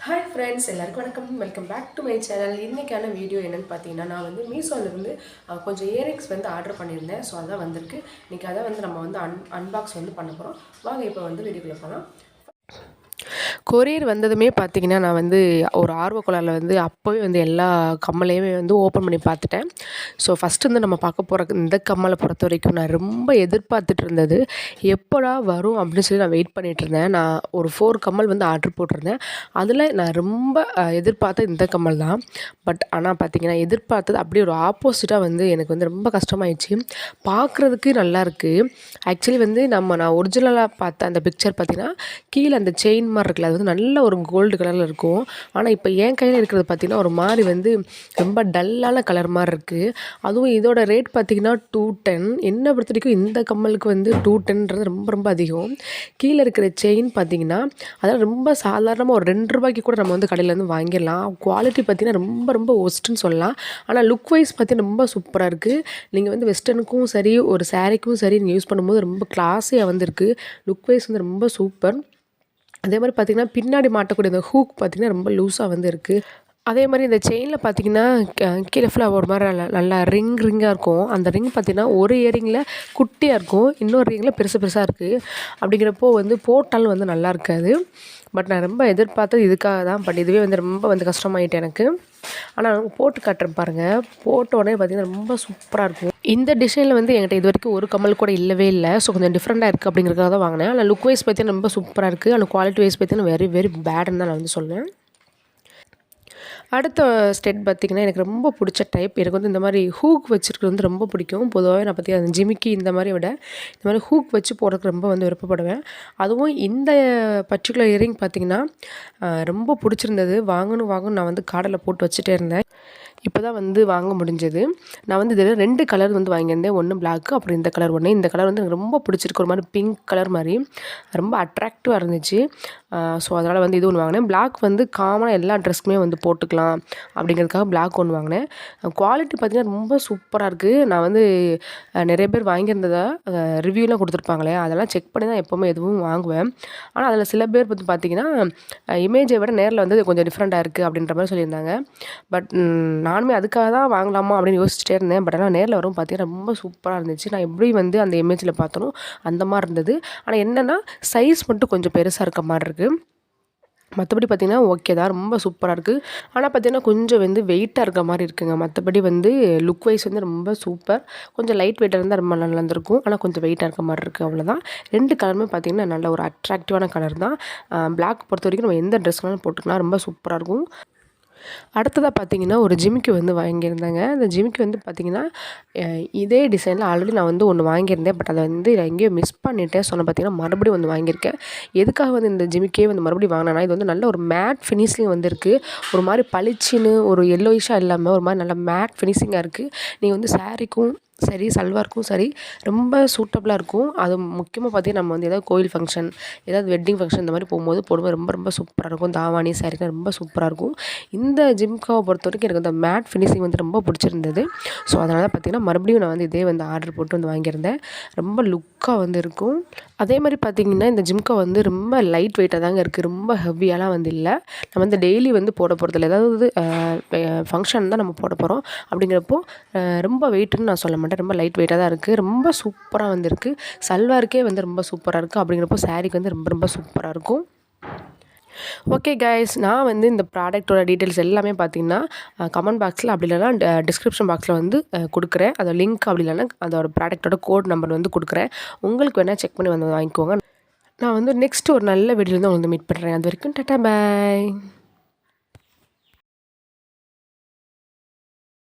Hi friends, எல்லாருக்கும் வணக்கம். Welcome back to my channel. இன்னைக்கான வீடியோ என்னன்னு பார்த்தீங்கன்னா, நான் வந்து மீஷோலேருந்து கொஞ்சம் இயரிங்ஸ் வந்து ஆர்டர் பண்ணியிருந்தேன். ஸோ அதான் வந்திருக்கு. இன்னைக்கு அதை வந்து நம்ம வந்து அன்பாக்ஸ் வந்து பண்ண போகிறோம். வாங்க இப்போ வந்து வீடியோக்குள்ளே போகலாம். கொரியர் வந்ததுமே பார்த்தீங்கன்னா, நான் வந்து ஒரு ஆர்வக்கோளாறுல வந்து அப்போவே வந்து எல்லா கம்மலையுமே வந்து ஓப்பன் பண்ணி பார்த்துட்டேன். ஸோ ஃபஸ்ட்டு வந்து நம்ம பார்க்க போகிற இந்த கம்மலை பொறுத்த வரைக்கும் நான் ரொம்ப எதிர்பார்த்துட்டு இருந்தது. எப்போடா வரும் அப்படின்னு சொல்லி நான் வெயிட் பண்ணிகிட்டு இருந்தேன். நான் ஒரு 4 கம்மல் வந்து ஆர்டர் போட்டிருந்தேன். அதில் நான் ரொம்ப எதிர்பார்த்த இந்த கம்மல் தான். பட் ஆனால் பார்த்தீங்கன்னா, எதிர்பார்த்தது அப்படியே ஒரு ஆப்போசிட்டாக வந்து எனக்கு வந்து ரொம்ப கஷ்டமாயிடுச்சு. பார்க்குறதுக்கு நல்லாயிருக்கு. ஆக்சுவலி வந்து நான் ஒரிஜினலாக பார்த்த அந்த பிக்சர் பார்த்தீங்கன்னா, கீழே அந்த செயின் மாதிரி இருக்குல்ல, அது வந்து நல்ல ஒரு கோல்டு கலரில் இருக்கும். ஆனால் இப்போ என் கையில் இருக்கிறது பார்த்திங்கன்னா ஒரு மாதிரி வந்து ரொம்ப டல்லான கலர் மாதிரி இருக்குது. அதுவும் இதோட ரேட் பார்த்திங்கன்னா 210. என்னை பொறுத்த வரைக்கும் இந்த கம்மலுக்கு வந்து 210ன்றது ரொம்ப ரொம்ப அதிகம். கீழே இருக்கிற செயின் பார்த்திங்கன்னா அதெல்லாம் ரொம்ப சாதாரணமாக ஒரு 2 ரூபாய்க்கு கூட நம்ம வந்து கடையிலேருந்து வாங்கிடலாம். குவாலிட்டி பார்த்திங்கன்னா ரொம்ப ரொம்ப ஒஸ்ட்டுன்னு சொல்லலாம். ஆனால் லுக் வைஸ் பார்த்திங்கன்னா ரொம்ப சூப்பராக இருக்குது. நீங்கள் வந்து வெஸ்டர்னுக்கும் சரி ஒரு சாரீக்கும் சரி நீங்கள் யூஸ் பண்ணும்போது ரொம்ப கிளாஸியாக வந்துருக்கு. லுக் வைஸ் வந்து ரொம்ப சூப்பர். அதே மாதிரி பார்த்திங்கன்னா பின்னாடி மாட்டக்கூடிய இந்த ஹூக் பார்த்திங்கன்னா ரொம்ப லூஸாக வந்து இருக்குது. அதே மாதிரி இந்த செயினில் பார்த்திங்கன்னா கீழே ஃபுல்லாக ஒரு மாதிரி நல்லா ரிங்காக இருக்கும். அந்த ரிங் பார்த்திங்கன்னா ஒரு இயரிங்கில் குட்டியாக இருக்கும், இன்னொரு ரிங்கில் பெருசு பெருசாக இருக்குது. அப்படிங்கிறப்போ வந்து போட்டாலும் வந்து நல்லா இருக்காது. பட் நான் ரொம்ப எதிர்பார்த்தது இதுக்காக தான். பட் இதுவே வந்து ரொம்ப வந்து கஷ்டமாயிட்டு எனக்கு. ஆனால் போட்டு காட்டுறேன் பாருங்கள். போட்ட உடனே பார்த்திங்கன்னா ரொம்ப சூப்பராக இருக்கும். இந்த டிசைனில் வந்து என்கிட்ட இது வரைக்கும் ஒரு கம்மல் கூட இல்லவே இல்லை. ஸோ கொஞ்சம் டிஃப்ரெண்ட்டாக இருக்குது அப்படிங்கிறதுக்காக தான் வாங்கினேன். ஆனால் லுக் வைஸ் பார்த்திங்கன்னா ரொம்ப சூப்பராக இருக்குது. ஆனால் குவாலிட்டி வைஸ் பார்த்திங்கன்னா வெரி வெரி பேடுன்னு தான் நான் வந்து சொல்லுவேன். அடுத்த ஸ்டெட் பார்த்திங்கன்னா எனக்கு ரொம்ப பிடிச்ச டைப். எனக்கு வந்து இந்த மாதிரி ஹூக் வச்சுருக்கிறது வந்து ரொம்ப பிடிக்கும். பொதுவாகவே நான் பார்த்திங்கன்னா அந்த ஜிமிக்கி இந்த மாதிரி விட இந்த மாதிரி ஹூக் வச்சு போடுறதுக்கு ரொம்ப வந்து விருப்பப்படுவேன். அதுவும் இந்த பர்டிகுலர் இயரிங் பார்த்திங்கன்னா ரொம்ப பிடிச்சிருந்தது. வாங்கணும் நான் வந்து கார்டில் போட்டு வச்சுட்டே இருந்தேன். இப்போ தான் வந்து வாங்க முடிஞ்சது. நான் வந்து இதில் 2 கலர் வந்து வாங்கியிருந்தேன். ஒன்று பிளாக்கு, அப்புறம் இந்த கலர் ஒன்று. இந்த கலர் வந்து எனக்கு ரொம்ப பிடிச்சிருக்கு. ஒரு மாதிரி பிங்க் கலர் மாதிரி ரொம்ப அட்ராக்டிவாக இருந்துச்சு. ஸோ அதனால் வந்து இது ஒன்று வாங்கினேன். பிளாக் வந்து காமனாக எல்லா ட்ரெஸ்க்குமே வந்து போட்டுக்கலாம் அப்படிங்கிறதுக்காக பிளாக் ஒன்று வாங்கினேன். குவாலிட்டி பார்த்திங்கன்னா ரொம்ப சூப்பராக இருக்குது. நான் வந்து நிறைய பேர் வாங்கியிருந்ததா ரிவ்யூலாம் கொடுத்துருப்பாங்களே, அதெல்லாம் செக் பண்ணி தான் எப்போவுமே எதுவும் வாங்குவேன். ஆனால் அதில் சில பேர் வந்து பார்த்திங்கன்னா இமேஜை விட நேரில் வந்து கொஞ்சம் டிஃப்ரெண்ட்டாக இருக்குது அப்படின்ற மாதிரி சொல்லியிருந்தாங்க. பட் நானுமே அதுக்காக தான் வாங்கலாமா அப்படின்னு யோசிச்சுட்டே இருந்தேன். பட் ஆனால் நேரில் வரும் பார்த்திங்கன்னா ரொம்ப சூப்பராக இருந்துச்சு. நான் எப்படி வந்து அந்த இமேஜில் பார்த்தனோ அந்த மாதிரி இருந்தது. ஆனால் என்னென்னா சைஸ் மட்டும் கொஞ்சம் பெருசாக இருக்க மாதிரி இருக்குது. மற்றபடி பார்த்திங்கன்னா ஓகே தான், ரொம்ப சூப்பராக இருக்குது. ஆனால் பார்த்திங்கன்னா கொஞ்சம் வந்து வெயிட்டாக இருக்க மாதிரி இருக்குங்க. மற்றபடி வந்து லுக் வைஸ் வந்து ரொம்ப சூப்பர். கொஞ்சம் லைட் வெயிட்டாக இருந்தால் ரொம்ப நல்லா இருந்திருக்கும். ஆனால் கொஞ்சம் வெயிட்டாக இருக்க மாதிரி இருக்குது, அவ்வளோதான். 2 கலருமே பார்த்திங்கன்னா நல்ல ஒரு அட்ராக்டிவான கலர் தான். பிளாக் பொறுத்த வரைக்கும் நம்ம எந்த ட்ரெஸ்னாலும் போட்டுக்கலாம், ரொம்ப சூப்பராக இருக்கும். அடுத்ததாக பார்த்திங்கன்னா ஒரு ஜிமிக்கி வந்து வாங்கியிருந்தேங்க. அந்த ஜிமிக்கி வந்து பார்த்திங்கன்னா இதே டிசைனில் ஆல்ரெடி நான் வந்து ஒன்று வாங்கியிருந்தேன். பட் அதை வந்து எங்கேயோ மிஸ் பண்ணிட்டேன். சொன்ன பார்த்திங்கன்னா மறுபடியும் வந்து வாங்கியிருக்கேன். எதுக்காக வந்து இந்த ஜிமிக்கியே வந்து மறுபடியும் வாங்கினேன்னா, இது வந்து நல்ல ஒரு மேட் ஃபினிஷிங் வந்துருக்கு. ஒரு மாதிரி பளிச்சுன்னு ஒரு எல்லோயிஷாக இல்லாமல் ஒரு மாதிரி நல்ல மேட் ஃபினிஷிங்காக இருக்குது. நீங்கள் வந்து சாரீக்கும் சரி சல்வாருக்கும் சரி ரொம்ப சூட்டபுளாக இருக்கும். அது முக்கியமாக பார்த்திங்கன்னா நம்ம வந்து ஏதாவது கோயில் ஃபங்க்ஷன், ஏதாவது வெட்டிங் ஃபங்க்ஷன் இந்த மாதிரி போகும்போது போடும்போது ரொம்ப ரொம்ப சூப்பராக இருக்கும். தாவாணி சாரீலாம் ரொம்ப சூப்பராக இருக்கும். இந்த ஜிம்காவை பொறுத்த வரைக்கும் எனக்கு அந்த மேட் ஃபினிஷிங் வந்து ரொம்ப பிடிச்சிருந்தது. ஸோ அதனால் பார்த்திங்கன்னா மறுபடியும் நான் வந்து இதே வந்து ஆர்டர் போட்டு வந்து வாங்கியிருந்தேன். ரொம்ப லுக்காக வந்து இருக்கும். அதே மாதிரி பார்த்திங்கன்னா இந்த ஜிம்கா வந்து ரொம்ப லைட் வெயிட்டாக தாங்க இருக்குது. ரொம்ப ஹெவியாலாம் வந்து இல்லை. நம்ம வந்து டெய்லி வந்து போட போகிறதில்ல. ஏதாவது ஃபங்க்ஷன் தான் நம்ம போட போகிறோம். அப்படிங்கிறப்போ ரொம்ப வெயிட்டுன்னு நான் சொல்ல மாட்டேன். ரொம்ப லைட் வெயிட்டாக தான் இருக்குது. ரொம்ப சூப்பராக வந்துருக்கு. சல்வாருக்கே வந்து ரொம்ப சூப்பராக இருக்குது. அப்படிங்கிறப்போ சாரீக்கு வந்து ரொம்ப ரொம்ப சூப்பராக இருக்கும். ஓகே கைஸ், நான் வந்து இந்த ப்ராடக்ட்டோட டீட்டெயில்ஸ் எல்லாமே பார்த்திங்கன்னா கமெண்ட் பாக்ஸில் அப்படி இல்லைனா டிஸ்கிரிப்ஷன் பாக்ஸில் வந்து கொடுக்குறேன். அதோட லிங்க் அப்படி இல்லைனா அதோட ப்ராடக்ட்டோட கோட் நம்பர் வந்து கொடுக்குறேன். உங்களுக்கு வேணால் செக் பண்ணி வந்து வாங்கிக்கோங்க. நான் வந்து நெக்ஸ்ட் ஒரு நல்ல வீடியோவில் வந்து மீட் பண்ணுறேன். அது வரைக்கும் டாட்டா பாய்.